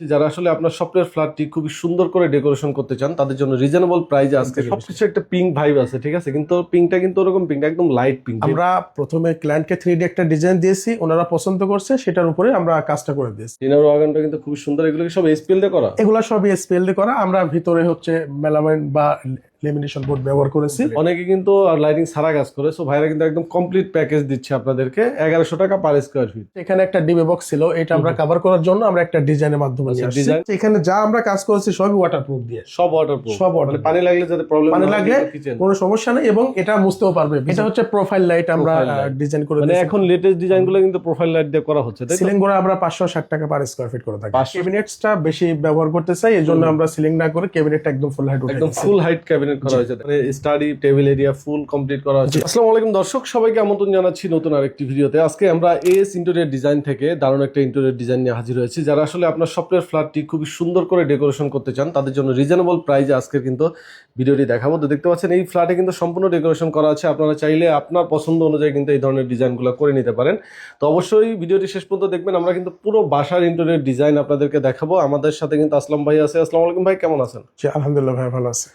যারা আসলে আপনার স্বপ্নের ফ্ল্যাটটি খুবই সুন্দর করে ডেকোরেশন করতে চান তাদের জন্য রিজনেবল প্রাইসে আজকে সবকিছু একটা পিঙ্ক ভাইব আছে, ঠিক আছে, কিন্তু পিঙ্কটা কিন্তু ওরকম পিঙ্ক একদম লাইট পিঙ্ক। আমরা প্রথমে ক্লায়েন্টকে 3D একটা ডিজাইন দিয়েছি, ওনারা পছন্দ করছে, সেটার উপরে আমরা কাজটা করে দিয়েছি। ডিনার ওয়াগনটা কিন্তু খুবই সুন্দর, এগুলো কি সব এসপিএল দিয়ে করা? এগুলা সবই স্পেল দিয়ে করা। আমরা ভিতরে হচ্ছে মেলামাইন বা লেমিনেশন বোর্ড ব্যবহার করেছি। অনেকে কিন্তু লাইটিং ছাড়া কাজ করে, সো ভাইরা কিন্তু একদম কমপ্লিট প্যাকেজ দিচ্ছে আপনাদেরকে 1100 টাকা পার স্কয়ার ফিট। এখানে একটা ডিবে বক্স ছিল, এটা আমরা কভার করার জন্য আমরা একটা ডিজাইনের মাধ্যমে নিয়ে আসছি। ডিজাইন এখানে যা আমরা কাজ করেছি সবই ওয়াটারপ্রুফ দিয়ে, সব ওয়াটারপ্রুফ, সব waterproof। মানে পানি লাগলে যাতে প্রবলেম পানি লাগলে কোনো সমস্যা নেই এবং এটা মুছতেও পারবে। এটা হচ্ছে প্রোফাইল লাইট আমরা ডিজাইন করে মানে দিয়েছি। এখন লেটেস্ট ডিজাইনগুলো কিন্তু প্রোফাইল লাইট দিয়ে করা হচ্ছে, তাই তো? সিলিং করে আমরা 560 টাকা পার স্কয়ার ফিট করে থাকি। 500 ক্যাবিনেটসটা বেশি ব্যবহার করতে চাই, এজন্য আমরা সিলিং না করে ক্যাবিনেটটা একদম ফুল হাইট একদম ফুল হাইট ক্যাবিনেট করা হয়েছে, মানে study table area full complete করা হয়েছে। আসসালামু আলাইকুম দর্শক, সবাইকে আমন্ত্রণ জানাচ্ছি নতুন আরেকটি ভিডিওতে। আজকে আমরা এস ইন্টেরিয়র ডিজাইন থেকে দারুণ একটা ইন্টেরিয়র ডিজাইন নিয়ে হাজির হয়েছি। যারা আসলে আপনার স্বপ্নের ফ্ল্যাটটি খুবই সুন্দর করে ডেকোরেশন করতে চান তাদের জন্য রিজনেবল প্রাইসে আজকে কিন্তু ভিডিওটি দেখাবো। তো দেখতে পাচ্ছেন এই ফ্ল্যাটে কিন্তু সম্পূর্ণ ডেকোরেশন করা আছে, আপনারা চাইলে আপনার পছন্দ অনুযায়ী কিন্তু এই ধরনের ডিজাইনগুলো করে নিতে পারেন। তো অবশ্যই ভিডিওটি শেষ পর্যন্ত দেখবেন, আমরা কিন্তু পুরো বাসার ইন্টেরিয়র ডিজাইন আপনাদেরকে দেখাবো। আমাদের সাথে কিন্তু আসলাম ভাই আছে। আসসালামু আলাইকুম ভাই, কেমন আছেন? জি আলহামদুলিল্লাহ ভাই, ভালো আছে।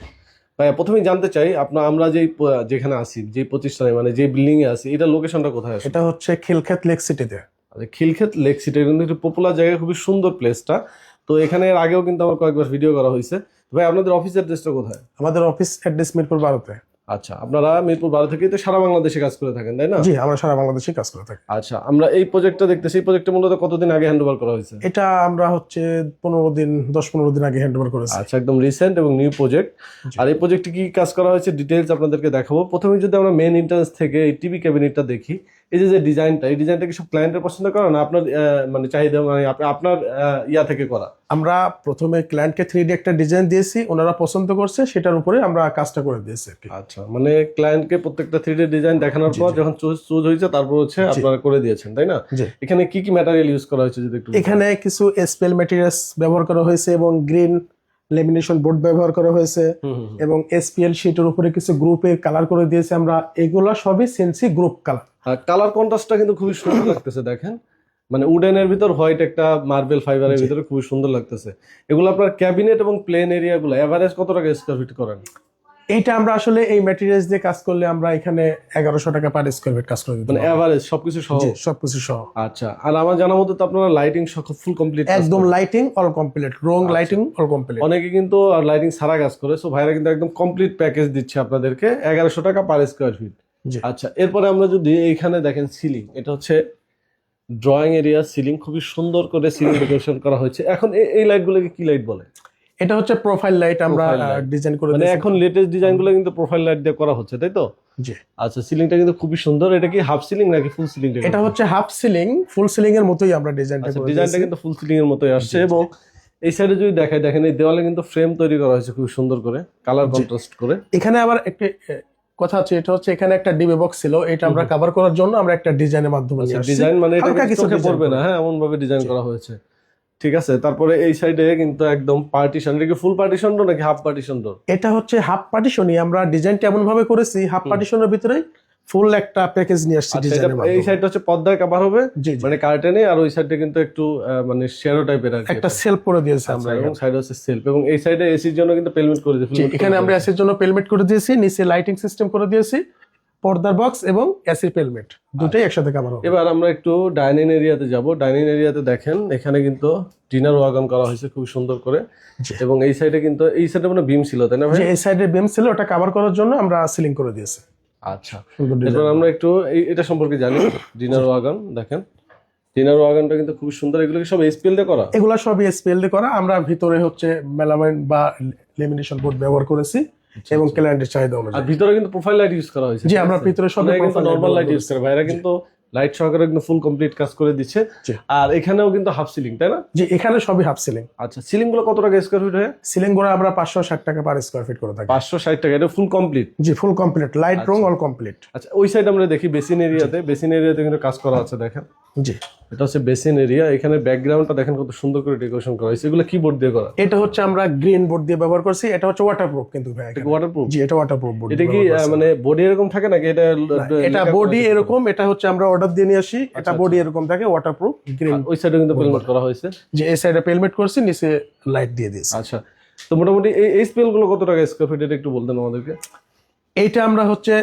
ভাই প্রথমেই জানতে চাই আমরা যেখানে আছি, যে প্রতিষ্ঠানে মানে যে বিল্ডিং এ আছি, এটা লোকেশনটা কোথায় আছে? এটা হচ্ছে খিলক্ষেত লেক সিটিতে। আচ্ছা, খিলক্ষেত লেক সিটি কিন্তু একটু পপুলার জায়গা, খুবই সুন্দর প্লেসটা। তো এখানে এর আগেও কিন্তু আমার কয়েকবার ভিডিও করা হয়েছে। ভাই আপনাদের অফিস অ্যাড্রেসটা কোথায়? আমাদের অফিস অ্যাড্রেস মিরপুর 12-তে। আচ্ছা, আপনারা মিরপুর 12 থেকেই তো সারা বাংলাদেশে কাজ করে থাকেন, তাই না? জি, আমরা সারা বাংলাদেশে কাজ করে থাকি। আচ্ছা, আমরা এই প্রজেক্টটা দেখতেছি, এই প্রজেক্টটা মূলত কতদিন আগে হ্যান্ডওভার করা হয়েছে? এটা আমরা হচ্ছে 10-15 দিন আগে হ্যান্ড ওভার করেছি। আচ্ছা, একদম রিসেন্ট এবং নিউ প্রজেক্ট। আর এই প্রজেক্টে কি কাজ করা হয়েছে ডিটেইলস আপনাদেরকে দেখাবো। প্রথমে যদি আমরা মেইন এন্ট্রান্স থেকে এই টিভি ক্যাবিনেটটা দেখি, এই যে ডিজাইনটা, এই ডিজাইনটা কি সব ক্লায়েন্টের পছন্দ করা না আপনার মানে চাহিদা, মানে আপনার ইয়া থেকে করা? আমরা প্রথমে ক্লায়েন্টকে 3D একটা ডিজাইন দিয়েছি, ওনারা পছন্দ করছে, সেটার উপরে আমরা কাজটা করে দিয়েছি আর কি। আচ্ছা, মানে ক্লায়েন্টকে প্রত্যেকটা 3D ডিজাইন দেখানোর পর যখন চুজ হয়েছে তারপর হচ্ছে আপনারা করে দিয়েছেন, তাই না? জি। এখানে কি কি ম্যাটেরিয়াল ইউজ করা হয়েছে যদি একটু? এখানে কিছু স্পেল ম্যাটেরিয়ালস ব্যবহার করা হয়েছে এবং গ্রিন লেমিনেশন বোর্ড ব্যবহার করা হয়েছে এবং এসপিএল শিটের উপরে কিছু গ্রুপের কালার করে দিয়েছে আমরা। এগুলা সবই সেন্সি গ্রুপ কালার। কালার কন্ট্রাস্টটা কিন্তু খুবই সুন্দর লাগতেছে, দেখেন, মানে উডেনের ভিতর হোয়াইট একটা মার্বেল ফাইবারের ভিতরে খুবই সুন্দর লাগতেছে। এগুলো আপনার ক্যাবিনেট এবং প্লেন এরিয়া গুলো এভারেজ কত টাকা স্কয়ার ফিট করেন? এইটা আমরা আসলে এই ম্যাটেরিয়ালস দিয়ে কাজ করলে আমরা এখানে 1100 টাকা পার স্কয়ার ফিট কাজ করে দিতে মানে পারবো। এভারেজ সবকিছু সহ? জি, সবকিছু সহ। আচ্ছা, আর আমার জানা মতো তো আপনারা লাইটিং ফুল কমপ্লিট? একদম লাইটিং অল কমপ্লিট, রং লাইটিং অল কমপ্লিট। অনেকে কিন্তু লাইটিং ছাড়া কাজ করে, সো ভাইরা কিন্তু একদম কমপ্লিট প্যাকেজ দিচ্ছে আপনাদেরকে 1100 টাকা পার স্কয়ার ফিট। জি। আচ্ছা, এরপরে আমরা যদি এইখানে দেখেন সিলিং, এটা হচ্ছে ড্রয়িং এরিয়া সিলিং, খুবই সুন্দর করে সিলিং ডেকোরেশন করা হয়েছে। এখন এই লাইটগুলোকে কি লাইট বলে? এটা হচ্ছে প্রোফাইল লাইট আমরা Profile light। ডিজাইন করে মানে দিয়েছি। এখন লেটেস্ট ডিজাইনগুলো কিন্তু প্রোফাইল লাইট দিয়ে করা হচ্ছে, তাই তো? জি। আচ্ছা, সিলিংটা কিন্তু খুবই সুন্দর। এটা কি হাফ সিলিং নাকি ফুল সিলিং? এটা হচ্ছে হাফ সিলিং, ফুল সিলিং এর মতোই আমরা ডিজাইনটা আচ্ছা, করে ডিজাইনটা দিয়েছি। কিন্তু ফুল সিলিং এর মতোই আসছে। এবং এই সাইডে যদি দেখেন এই দেওয়ালে কিন্তু ফ্রেম তৈরি করা হয়েছে খুব সুন্দর করে, কালার কন্ট্রাস্ট করে। এখানে আবার একটা কথা আছে, এটা হচ্ছে এখানে একটা ডিবে বক্স ছিল, এটা আমরা কভার করার জন্য আমরা একটা ডিজাইনের মাধ্যমে নিয়ে আসছি। ডিজাইন মানে এটা হালকা কিছু কিছু চোখে পড়বে না, হ্যাঁ, এমন ভাবে ডিজাইন করা হয়েছে। ঠিক আছে, তারপরে এই সাইডে কিন্তু একদম পার্টিশন। এটা কি ফুল পার্টিশন ডোর নাকি হাফ পার্টিশন ডোর? এটা হচ্ছে হাফ পার্টিশনই, আমরা ডিজাইনটা এমন ভাবে করেছি হাফ পার্টিশনের ভিতরে ফুল একটা প্যাকেজ নিয়ে আসছি ডিজাইনের এই মাধ্যমে। সাইডটা হচ্ছে পর্দায় কভার হবে, জি, জি। মানে কার্টেনে, আর ওই সাইডটা কিন্তু একটু মানে শ্যাডো টাইপের আর কি। একটা সেলফ করে দিয়েছি আমরা আমরা এবং সাইডে হচ্ছে সেলফ, এবং এই সাইডে এসির জন্য কিন্তু পেলমেন্ট করে দিয়েছি। জি, এখানে আমরা এসির জন্য পেলমেট করে দিয়েছি, নিচে লাইটিং সিস্টেম করে দিয়েছি, পর্দার বক্স এবং এসি পেলমেট দুটোই একসাথে কভার হবে। এবার আমরা একটু ডাইনিং এরিয়াতে যাব। ডাইনিং এরিয়াতে দেখেন এখানে কিন্তু ডিনার ওয়াগন করা হয়েছে খুব সুন্দর করে। এবং এই সাইডে কিন্তু এই সাইডে মানে বিম ছিল, তাই না ভাই? যে এই সাইডে বিম ছিল, ওটা কভার করার জন্য আমরা সিলিং করে দিয়েছি। আচ্ছা, সুন্দর ডিজাইন। এবার আমরা একটু এটা সম্পর্কে জানি। ডিনার ওয়াগন দেখেন, ডিনার ওয়াগনটা কিন্তু খুব সুন্দর। এগুলো কি সব এসপিএল দিয়ে করা? এগুলা সবই স্পেল দিয়ে করা। আমরা ভিতরে হচ্ছে মেলামাইন বা লেমিনেশন বোর্ড ব্যবহার করেছি এবং ক্লায়েন্টের চাহিদা আর অনুযায়ী। ভিতরে কিন্তু প্রোফাইল লাইট ইউজ করা হয়েছে। জি, আমরা ভিতরে সব নরমাল লাইট ইউজ করে, ভাইরা কিন্তু লাইট সহকারে একদম ফুল কমপ্লিট কাজ করে দিচ্ছে। জি। আর এখানেও কিন্তু হাফ সিলিং, তাই না? জি, এখানে সবই হাফ সিলিং। আচ্ছা, সিলিং গুলো কত টাকা স্কয়ার ফিট হয়? সিলিং করে আমরা 560 টাকা পার স্কয়ার ফিট করে থাকি। 560 টাকা, এটা ফুল কমপ্লিট? জি, ফুল কমপ্লিট, লাইট রং অল কমপ্লিট। আচ্ছা, ওই সাইড আমরা দেখি বেসিন এরিয়াতে কিন্তু কাজ করা আছে, দেখেন জি, এটা হচ্ছে বেসিন এরিয়া। এখানে ব্যাকগ্রাউন্ডটা দেখেন কত সুন্দর করে ডেকোরেশন করা হয়েছে। এগুলো কি বোর্ড দিয়ে করা? এটা হচ্ছে আমরা গ্রিন বোর্ড দিয়ে ব্যবহার করছি। এটা হচ্ছে ওয়াটারপ্রুফ কিন্তু ভাই। ওয়াটারপ্রুফ? জি, এটা ওয়াটারপ্রুফ বোর্ড। এটা কি মানে বডি এরকম থাকে নাকি এটা? এটা বডি এরকম, এটা হচ্ছে আমরা অর্ডার দিয়ে নিয়ে আসি। এটা বডি এরকম থাকে, ওয়াটারপ্রুফ গ্রিন। ওই সাইডে কিন্তু পেলমেট করা হয়েছে। যে এই সাইডে পেলমেট করছি, নিচে লাইট দিয়ে দিয়েছি। আচ্ছা, তো মোটামুটি এই স্পেল গুলো কত টাকা স্কয়ার ফিট এটা একটু বলতেন আমাদেরকে। এইটা আমরা হচ্ছে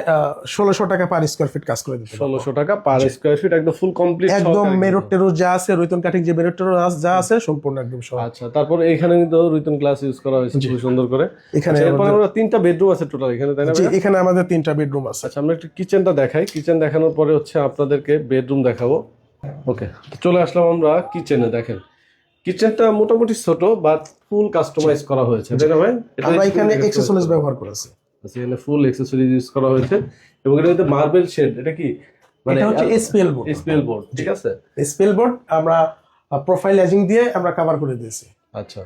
1600 টাকা পার স্কয়ার ফিট কাজ করে দিতে পারবো। 1600 টাকা পার স্কয়ার ফিট, একদম ফুল কমপ্লিট, একদম মেরুট টেরুট যা আছে, রুইতন কাটিং যে মেরুট টেরুট যা আছে সম্পূর্ণ একদম সব। আচ্ছা, তারপর এখানে কিন্তু রুইতন গ্লাস ইউজ করা হয়েছে খুব সুন্দর করে। এখানে এরপরে আমরা 3টা বেডরুম আছে টোটাল এখানে, তাই না? জি, এখানে আমাদের 3টা বেডরুম আছে। আচ্ছা, আমরা একটু কিচেনটা দেখাই। কিচেন দেখানোর পরে হচ্ছে আপনাদেরকে বেডরুম দেখাবো। ওকে, চলে আসলাম আমরা কিচেনে। দেখেন কিচেনটা মোটামুটি ছোট বাট ফুল কাস্টমাইজ করা হয়েছে, তাই না ভাই? আমরা এখানে অ্যাকসেসরিজ ব্যবহার করেছি। আচ্ছা, এখানে ফুল অ্যাকসেসরিজ ইউজ করা হয়েছে এবং এটা হচ্ছে মার্বেল শেড। এটা কি মানে এটা হচ্ছে এসপিএল বোর্ড। এসপিএল বোর্ড, ঠিক আছে। এসপিএল বোর্ড আমরা প্রোফাইল এজিং দিয়ে আমরা কভার করে দিয়েছি। আচ্ছা,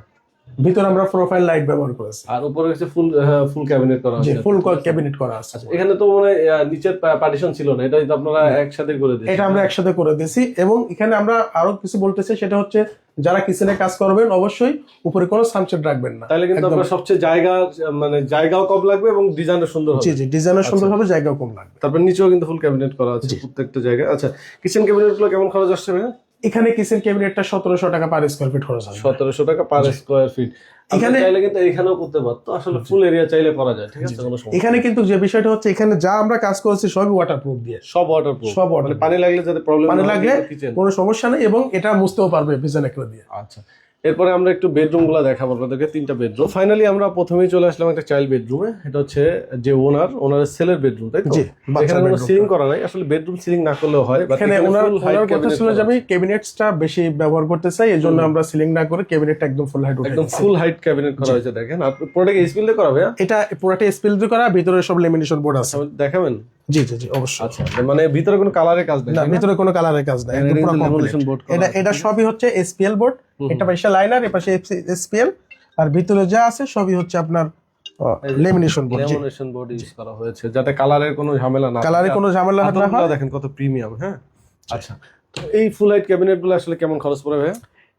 ভিতরে আমরা প্রোফাইল লাইট ব্যবহার করেছি। আর উপরে হচ্ছে ফুল ক্যাবিনেট করা জি, আছে। ফুল ক্যাবিনেট করা আছে। এখানে তো মানে নিচের পার্টিশন ছিল না, এটা কিন্তু আপনারা একসাথে করে দিয়েছেন। এটা আমরা একসাথে করে দিয়েছি এবং এখানে আমরা আরো কিছু বলতেছি, সেটা হচ্ছে যারা কিচেনে কাজ করবেন অবশ্যই উপরে কোনো সানশেড রাখবেন না, তাহলে কিন্তু আপনার সবচেয়ে জায়গাও কম লাগবে এবং ডিজাইনও সুন্দর হবে। জি জি, ডিজাইনের সুন্দর হবে, জায়গাও কম লাগবে। তারপর নিচেও কিন্তু ফুল ক্যাবিনেট করা আছে প্রত্যেকটা জায়গায়। আচ্ছা, কিচেন ক্যাবিনেট গুলো কেমন খরচ আসছে ভাই? এখানে কিচেন ক্যাবিনেটটা 1700 টাকা পার স্কয়ার ফিট খরচ হবে। 1700 টাকা পার স্কয়ার ফিট। এখানে চাইলে কিন্তু এখানেও করতে পারতো, আসলে ফুল এরিয়া চাইলে করা যায়, ঠিক আছে, কোনো সমস্যা। এখানে কিন্তু যে বিষয়টা হচ্ছে, এখানে যা আমরা কাজ করেছি সবই ওয়াটারপ্রুফ দিয়ে, সব ওয়াটারপ্রুফ, সব মানে পানি লাগলে যাতে প্রবলেম পানি না লাগলে হয় কিচেন। কোনো সমস্যা নেই এবং এটা মুছতেও পারবে ভিজেনেক্রো দিয়ে। আচ্ছা, এরপরে আমরা একটু বেডরুম গুলো দেখাবো আপনাদেরকে। 3টা বেডরুম। ফাইনালি আমরা প্রথমেই চলে আসলাম একটা চাইল্ড বেডরুমে। এটা হচ্ছে যে ওনারের সেলের বেডরুম, তাই তো? জি, এখানে কোনো সিলিং করা নাই, আসলে বেডরুম সিলিং না করলেও হয়। এখানে ওনার কথা ছিল যে আমি ক্যাবিনেটসটা বেশি ব্যবহার করতে চাই, এজন্য আমরা সিলিং না করে ক্যাবিনেটটা একদম ফুল হাইট, একদম ফুল হাইট ক্যাবিনেট করা হয়েছে। দেখেন, আর পুরোটাকে স্পিল দিয়ে করা হবে। এটা পুরোটা স্পিল দিয়ে করা, ভিতরে সব লেমিনেশন বোর্ড আছে। দেখাবেন? জি জি জি, অবশ্যই। আচ্ছা, মানে ভিতরে কোনো কালারের কাজ নেই না, ভিতরে কোনো কালারের কাজ নাই, একদম পুরো লেমিনেশন বোর্ড করা। এটা সবই হচ্ছে এসপিএল বোর্ড। এটা পাশে লাইনার, এই পাশে এসপিএল, আর ভিতরে যা আছে সবই হচ্ছে আপনার lamination board. Lamination board use করা হয়েছে যাতে কালারের কোনো ঝামেলা না, কালারে কোনো ঝামেলা না হয়। দেখেন কত প্রিমিয়াম। হ্যাঁ, আচ্ছা, তো এই ফুল হাইট ক্যাবিনেট গুলো আসলে কেমন খরচ পড়বে?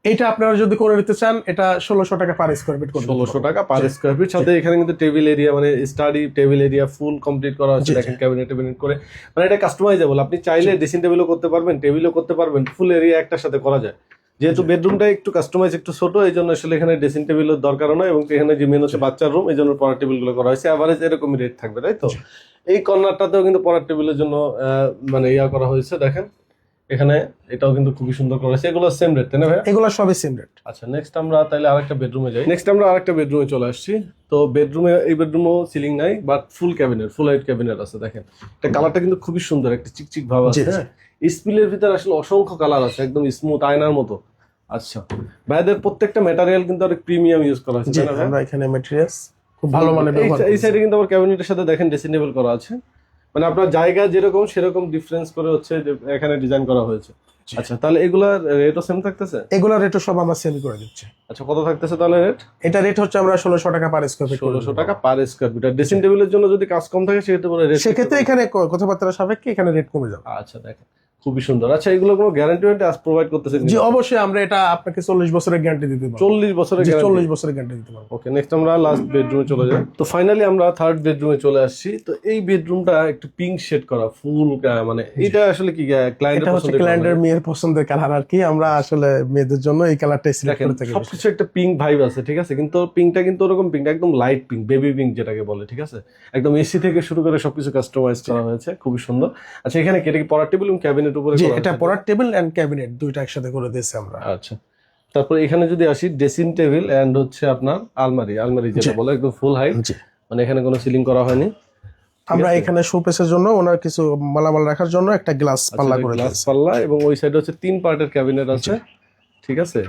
এটা আপনারা যদি করে নিতে চান, এটা 1600 টাকা পার স্কয়ার ফিট করতে 1600 টাকা পার স্কয়ার ফিট। সাথে এখানে কিন্তু টেবিল এরিয়া, মানে study table area full complete করা হচ্ছে। দেখেন ক্যাবিনেট করে, মানে এটা কাস্টমাইজেবল। আপনি চাইলে ড্রেসিং টেবিলও করতে পারবেন, টেবিলও করতে পারবেন, ফুল এরিয়া একটার সাথে করা যায়। যেহেতু বেডরুমটা একটু কাস্টমাইজ, একটু ছোট, এই জন্য আসলে এখানে ড্রেসিং টেবিলের দরকার নয়। এবং এখানে যে মেন হচ্ছে বাচ্চার রুম, এই জন্য পড়ার টেবিল গুলো করা হয়েছে। এভারেজ এরকমই রেট থাকবে, তাই তো? এই কর্নারটাতেও কিন্তু পড়ার টেবিলের জন্য মানে করা হয়েছে। দেখেন এখানে এটাও কিন্তু খুবই সুন্দর করা হয়েছে। এগুলো সেম রেট, তাই না ভাই? এগুলো সবই সেম রেট। আচ্ছা, নেক্সট আমরা তাহলে আরেকটা বেডরুমে যাই। নেক্সট আমরা আরেকটা বেডরুমে চলে আসছি। তো বেডরুমে, এই বেডরুমও সিলিং নাই but full cabinet, full height cabinet আছে। দেখেন এটা কালারটা কিন্তু খুবই সুন্দর, একটা চিকচিক ভাব আছে। হ্যাঁ, স্পিলের ভিতরে আসলে অসংখ্য কালার আছে, একদম স্মুথ আয়নার মতো। আচ্ছা, ভাইদের প্রত্যেকটা ম্যাটেরিয়াল কিন্তু অনেক প্রিমিয়াম ইউজ করা আছে, তাই না? আমরা এখানে ম্যাটেরিয়ালস খুব ভালো মানের ব্যবহার করেছি। এই সাইডে কিন্তু আবার ক্যাবিনেটের সাথে দেখেন ড্রেসিং টেবিল করা আছে, মানে আপনার জায়গা যেরকম সেরকম ডিফারেন্স করে হচ্ছে যে এখানে ডিজাইন করা হয়েছে। আচ্ছা, তাহলে এগুলার রেটও সেম থাকতেছে? এগুলোর রেটও সব আমরা সেল করে দিচ্ছি। আচ্ছা, কত থাকতেছে তাহলে রেট? এটা রেট হচ্ছে আমরা 1600 টাকা পার স্কয়ার ফিট। 1600 টাকা পার স্কয়ার ফিট। আর ড্রেসিং টেবিলের জন্য যদি কাজ কম থাকে সেক্ষেত্রে এখানে কথাবার্তা সাপেক্ষে এখানে রেট কমে যাবে। আচ্ছা, দেখেন খুবই সুন্দর। আচ্ছা, এগুলো কোনো গ্যারান্টি প্রোভাইড করতেছেন? জি, অবশ্যই আমরা এটা আপনাকে 40 বছরের গ্যারান্টি দিতে পারবো। 40 বছরের? 40 বছরের গ্যারান্টি দিতে পারবো। ওকে, নেক্সট আমরা লাস্ট বেডরুমে চলে যাই। তো ফাইনালি আমরা থার্ড বেডরুমে চলে আসছি। তো এই বেডরুমটা একটু পিঙ্ক শেড করা, ফুল মানে এটা আসলে কি ক্লায়েন্টের পছন্দের? ক্লায়েন্টের মেয়ের পছন্দের কালার আর কি। আমরা আসলে মেয়েদের জন্য এই কালারটাই সিলেক্ট করে থাকি। সবকিছু একটা পিঙ্ক ভাইব আছে, ঠিক আছে, কিন্তু পিঙ্কটা কিন্তু ওরকম পিঙ্ক একদম লাইট পিঙ্ক, বেবি পিঙ্ক যেটাকে বলে, ঠিক আছে। একদম এসি থেকে শুরু করে সবকিছু কাস্টমাইজ করা হয়েছে, খুবই সুন্দর। আচ্ছা, এখানে কি পড়ার টেবিল এবং ক্যাবিনেট উপরে? এটা পড়ার টেবিল এন্ড ক্যাবিনেট দুইটা একসাথে করে দিয়েছি আমরা। আচ্ছা, তারপর এখানে যদি আসি, ড্রেসিং টেবিল এন্ড হচ্ছে আপনার আলমারি যেটা বলে, একদম ফুল হাইট, মানে এখানে কোনো সিলিং করা হয়নি। আমরা এখানে শোপিসের জন্য ওনার কিছু মালামাল রাখার জন্য একটা গ্লাস পাল্লা করে দিয়েছি। গ্লাস পাল্লা, এবং ওই সাইডে হচ্ছে 3 পার্টের ক্যাবিনেট আছে, ঠিক আছে,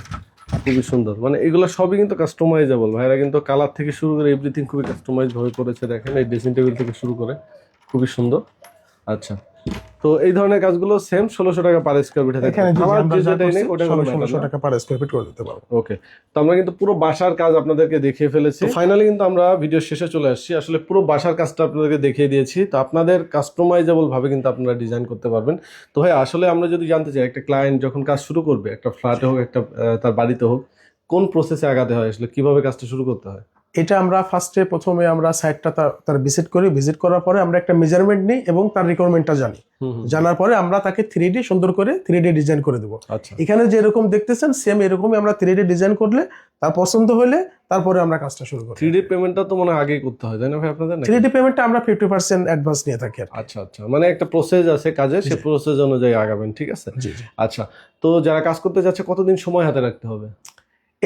খুবই সুন্দর। মানে এগুলো সবই কিন্তু কাস্টমাইজেবল। ভাইরা কিন্তু কালার থেকে শুরু করে এভরিথিং খুবই কাস্টমাইজ ভাবে করেছে। দেখেন এই ড্রেসিং টেবিল থেকে শুরু করে খুবই সুন্দর। আচ্ছা, তো এই ধরনের কাজগুলো সেম 1600 টাকা পার স্কয়ার ফিট এখানে যে আমার আমরা যে যা যেটাই নেই করছি, ওটা কোনো 1600 টাকা পার স্কয়ার ফিট করে দিতে পারবো। ওকে। তো আমরা কিন্তু পুরো বাসার কাজ আপনাদেরকে দেখিয়ে ফেলেছি। ফাইনালি কিন্তু আমরা ভিডিও শেষে চলে আসছি। আসলে পুরো বাসার কাজটা আপনাদেরকে দেখিয়ে দিয়েছি। তো আপনাদের কাস্টমাইজেবল ভাবে কিন্তু আপনারা ডিজাইন করতে পারবেন। তো ভাই আসলে আমরা যদি জানতে চাই একটা ক্লায়েন্ট যখন কাজ শুরু করবে, একটা ফ্ল্যাটে হোক, একটা তার বাড়িতে হোক, কোন প্রসেসে আগাতে হয়, আসলে কিভাবে কাজটা শুরু করতে হয়? এটা আমরা প্রথমে আমরা সাইটটা তার ভিজিট করি, ভিজিট করার পরে আমরা একটা মেজারমেন্ট নিই এবং তার রিকোয়ারমেন্টটা জানি। জানার পরে আমরা তাকে 3D সুন্দর করে 3D ডিজাইন করে দেবো। আচ্ছা, এখানে যেরকম দেখতেছেন সেম এরকমই আমরা 3D ডিজাইন করলে, তার পছন্দ হলে তারপরে আমরা কাজটা শুরু করি। 3D পেমেন্টটা তো মনে হয় আগেই করতে হয়, তাই না ভাই আপনাদের? নাকি? 3D পেমেন্টটা আমরা 50% অ্যাডভান্স নিয়ে থাকি আর কি। আচ্ছা আচ্ছা, মানে একটা প্রসেস আছে কাজে, সেই প্রসেস অনুযায়ী আগাবেন, ঠিক আছে? জি জি। আচ্ছা, তো যারা কাজ করতে যাচ্ছে কতদিন সময় হাতে রাখতে হবে?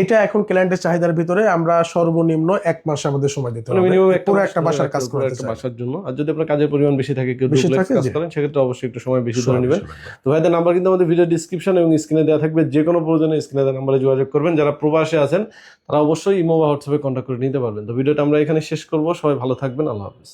এটা এখন ক্লায়েন্টের চাহিদার ভিতরে আমরা সর্বনিম্ন 1 মাস আমাদের সময় দিতে মানে হবে মিনিমাম পুরো একটা বাসার কাজ পুরো করতে একটা চাই। বাসার জন্য। আর যদি আপনার কাজের পরিমাণ বেশি থাকে, কেউ বেশি ডুপ্লেক্স থাকে, কাজ জি। করেন, সেক্ষেত্রে অবশ্যই একটু সময় বেশি ধরে নেবেন। সময় লাগবে। তো ভাইদের নাম্বার কিন্তু আমাদের ভিডিও ডিসক্রিপশন এবং স্ক্রিনে দেওয়া থাকবে। যে কোনো প্রয়োজনে স্ক্রিনে দেওয়া নাম্বারে যোগাযোগ করবেন। যারা প্রবাসে আছেন তারা অবশ্যই ইমো বা হোয়াটসঅ্যাপে কন্ট্যাক্ট করে নিতে পারবেন। তো ভিডিওটা আমরা এখানে শেষ করব। সবাই ভালো থাকবেন। আল্লাহ হাফেজ।